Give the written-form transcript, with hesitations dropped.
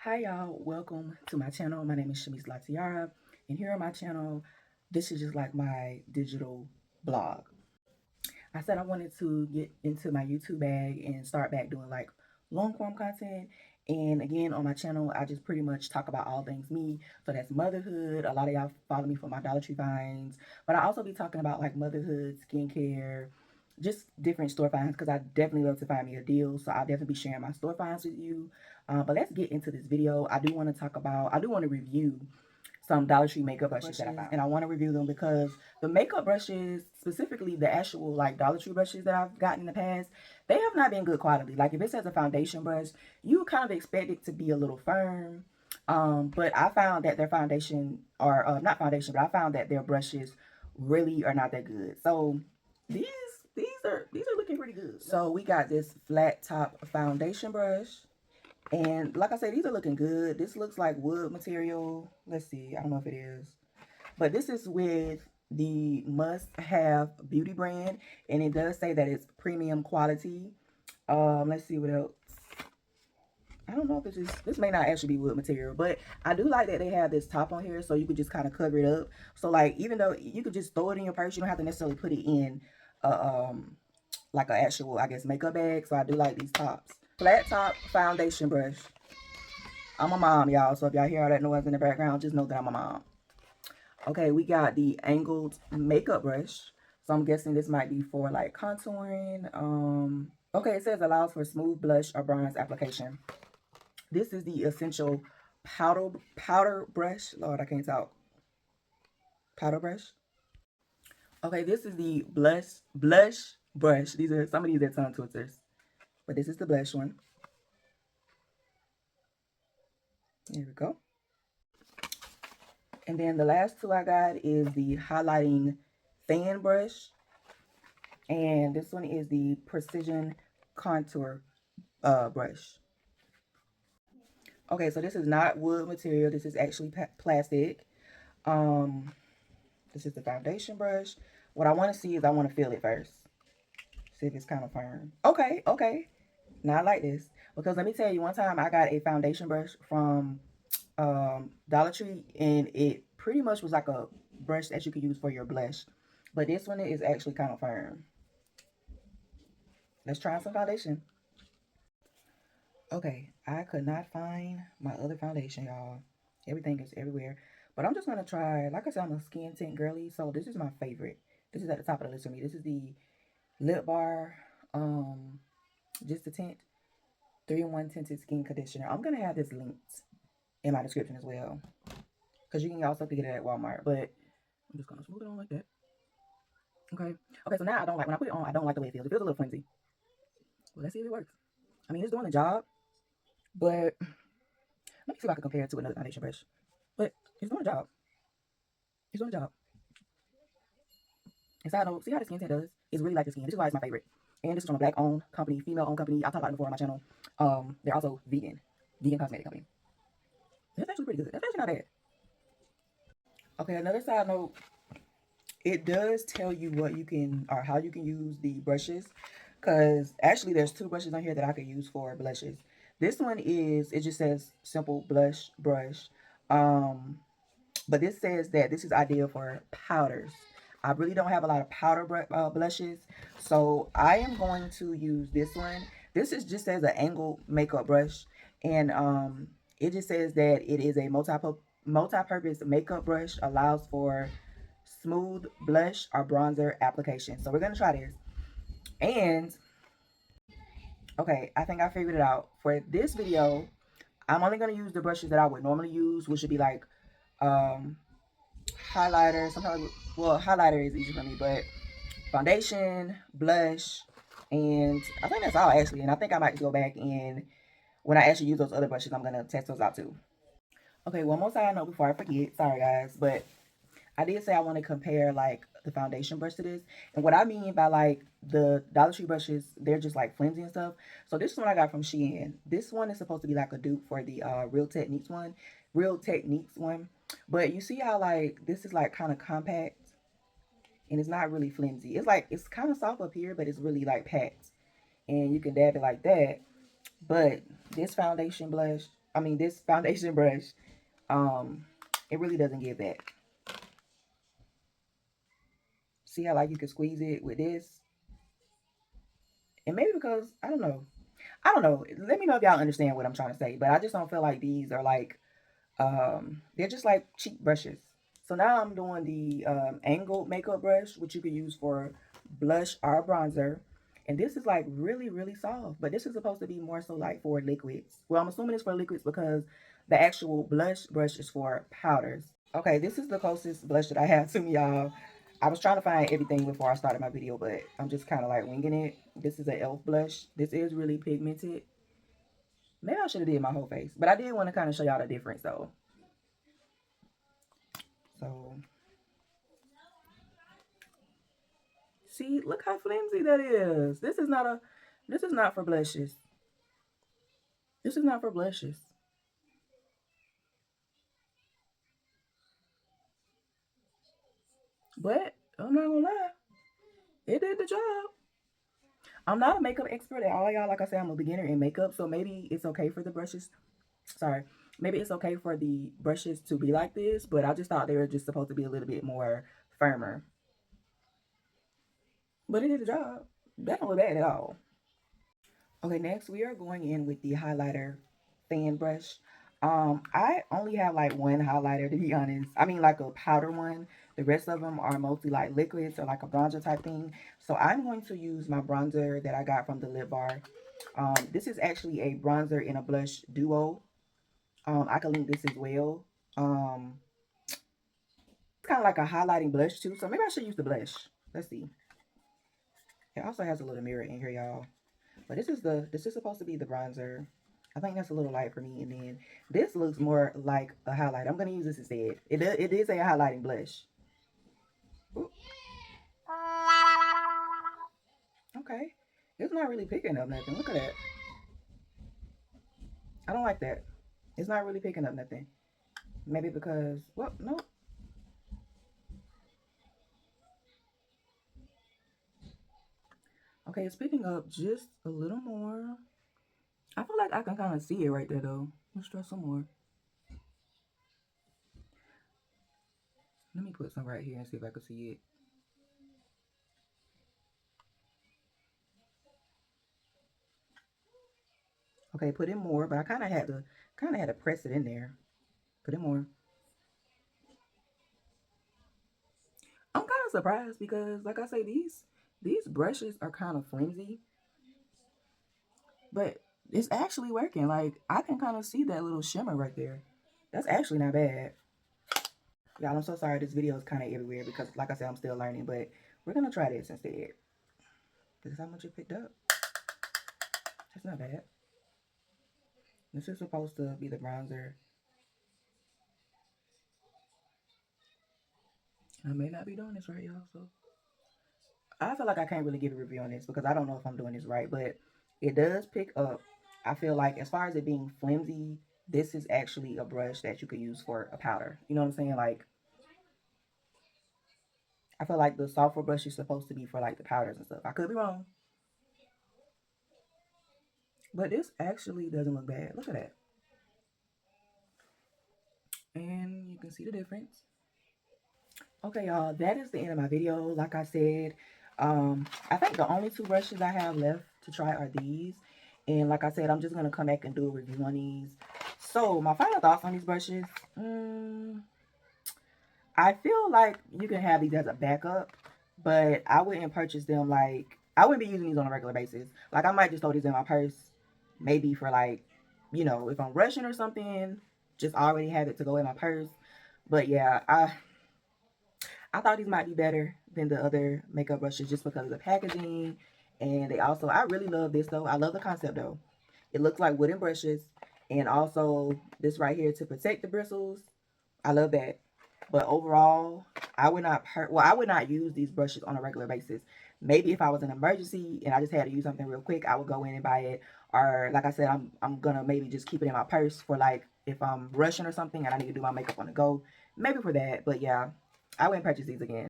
Hi y'all, welcome to my channel. My name is Shamise Latiara, and here on my channel, this is just like my digital blog. I said I wanted to get into my YouTube bag and start back doing like long form content. And again, on my channel, I just pretty much talk about all things me. So that's motherhood. A lot of y'all follow me for my Dollar Tree finds, but I also be talking about like motherhood, skincare, just different store finds because I definitely love to find me a deal. So I'll definitely be sharing my store finds with you. But let's get into this video. I do want to review some Dollar Tree makeup brushes that I found. And I want to review them because the makeup brushes, specifically the actual like Dollar Tree brushes that I've gotten in the past, they have not been good quality. Like if it says a foundation brush, you kind of expect it to be a little firm. But I found that their foundation, or not foundation, but I found that their brushes really are not that good. So these these are looking pretty good. So we got this flat top foundation brush. And like I said, these are looking good. This looks like wood material. Let's see. I don't know if it is. But this is with the Must Have Beauty brand. And it does say that it's premium quality. Let's see what else. I don't know if this may not actually be wood material, but I do like that they have this top on here so you could just kind of cover it up. So like, even though you could just throw it in your purse, you don't have to necessarily put it in like an actual, I guess, makeup bag. So I do like these tops. Flat top foundation brush. I'm a mom, y'all. So if y'all hear all that noise in the background, just know that I'm a mom. Okay, we got the angled makeup brush. So I'm guessing this might be for like contouring. Okay, it says allows for smooth blush or bronze application. This is the essential powder brush. Lord, I can't talk. Powder brush. Okay, this is the blush brush. These are some of these are tongue twisters, but this is the blush one. Here we go. And then the last two I got is the highlighting fan brush. And this one is the precision contour brush. Okay, so this is not wood material. This is actually plastic. This is the foundation brush. What I want to see is I want to feel it first. See if it's kind of firm. Okay, okay. Not like this. Because let me tell you, one time I got a foundation brush from Dollar Tree, and it pretty much was like a brush that you could use for your blush. But this one is actually kind of firm. Let's try some foundation. Okay, I could not find my other foundation, y'all. Everything is everywhere. But I'm just going to try, like I said, I'm a skin tint girly, so this is my favorite. This is at the top of the list for me. This is the Lipbar, just the tint, 3-in-1 tinted skin conditioner. I'm going to have this linked in my description as well, because you can also get it at Walmart, but I'm just going to smooth it on like that. Okay. Okay, so now I don't like, when I put it on, I don't like the way it feels. It feels a little flimsy. Well, let's see if it works. I mean, it's doing the job, but let me see if I can compare it to another foundation brush. But it's doing the job. It's doing the job. And side note, see how the skin tint does? It's really like the skin. This is why it's my favorite. And this is from a black-owned company, female-owned company. I've talked about it before on my channel. They're also vegan cosmetic company. That's actually pretty good. That's actually not bad. Okay, another side note. It does tell you what you can, or how you can use the brushes. Because actually there's two brushes on here that I could use for blushes. This one is, it just says simple blush brush. But this says that this is ideal for powders. I really don't have a lot of powder blushes. So I am going to use this one. This is just as an angled makeup brush. And it just says that it is a multi-purpose makeup brush. Allows for smooth blush or bronzer application. So we're going to try this. And okay, I think I figured it out. For this video, I'm only going to use the brushes that I would normally use, which would be like highlighter. Sometimes, well, highlighter is easy for me, but foundation, blush, and I think that's all actually. And I think I might go back and when I actually use those other brushes, I'm going to test those out too. Okay, one more side note before I forget. Sorry, guys, but I did say I want to compare like the foundation brush to this. And what I mean by like the Dollar Tree brushes, they're just like flimsy and stuff. So this is one I got from Shein. This one is supposed to be like a dupe for the Real Techniques one. But you see how like this is like kind of compact and it's not really flimsy. It's like, it's kind of soft up here, but it's really like packed. And you can dab it like that. But this foundation blush, this foundation brush, it really doesn't give that. See how like you can squeeze it with this? And maybe because, I don't know. I don't know. Let me know if y'all understand what I'm trying to say. But I just don't feel like these are like, they're just like cheap brushes. So now I'm doing the angled makeup brush, which you can use for blush or bronzer. And this is like really, really soft. But this is supposed to be more so like for liquids. Well, I'm assuming it's for liquids because the actual blush brush is for powders. Okay, this is the closest blush that I have to me, y'all. I was trying to find everything before I started my video, but I'm just kind of like winging it. This is an e.l.f. blush. This is really pigmented. Maybe I should have did my whole face, but I did want to kind of show y'all the difference though. So, see, look how flimsy that is. This is not for blushes. This is not for blushes. But I'm not gonna lie, it did the job. I'm not a makeup expert at all, y'all. Like I said, I'm a beginner in makeup, so maybe it's okay for the brushes. Sorry, maybe it's okay for the brushes to be like this, but I just thought they were just supposed to be a little bit more firmer. But it did the job. That don't look bad at all. Okay, next we are going in with the highlighter fan brush. I only have like one highlighter to be honest. I mean like a powder one. The rest of them are mostly like liquids or like a bronzer type thing. So I'm going to use my bronzer that I got from the Lipbar. This is actually a bronzer and a blush duo. I can link this as well. It's kind of like a highlighting blush too. So maybe I should use the blush. Let's see. It also has a little mirror in here, y'all. But this is supposed to be the bronzer. I think that's a little light for me. And then this looks more like a highlight. I'm gonna use this instead. It is a highlighting blush. Ooh, okay. It's not really picking up nothing. Look at that. I don't like that. It's not really picking up nothing. Maybe because, well, no. Okay, it's picking up just a little more. I feel like I can kind of see it right there though. Let's try some more. Let me put some right here and see if I can see it. Okay, put in more, but I kind of had to press it in there. Put in more. I'm kind of surprised because, like I say, these brushes are kind of flimsy, but it's actually working. Like I can kind of see that little shimmer right there. That's actually not bad. Y'all, I'm so sorry. This video is kind of everywhere because, like I said, I'm still learning. But we're gonna try this instead. This is how much it picked up. That's not bad. This is supposed to be the bronzer. I may not be doing this right, y'all. So I feel like I can't really give a review on this because I don't know if I'm doing this right, but it does pick up. I feel like as far as it being flimsy, this is actually a brush that you could use for a powder. You know what I'm saying? Like, I feel like the softer brush is supposed to be for like the powders and stuff. I could be wrong, but this actually doesn't look bad. Look at that. And you can see the difference. Okay, y'all, that is the end of my video. Like I said, I think the only two brushes I have left to try are these. And like I said, I'm just going to come back and do a review on these. So, my final thoughts on these brushes. I feel like you can have these as a backup, but I wouldn't purchase them like, I wouldn't be using these on a regular basis. Like, I might just throw these in my purse, maybe for like, if I'm rushing or something, just already have it to go in my purse. But yeah, I thought these might be better than the other makeup brushes just because of the packaging. And they also, I really love this though. I love the concept though. It looks like wooden brushes. And also this right here to protect the bristles. I love that. But overall, I would not use these brushes on a regular basis. Maybe if I was in an emergency and I just had to use something real quick, I would go in and buy it. Or like I said, I'm gonna maybe just keep it in my purse for like if I'm rushing or something and I need to do my makeup on the go. Maybe for that. But yeah, I wouldn't purchase these again.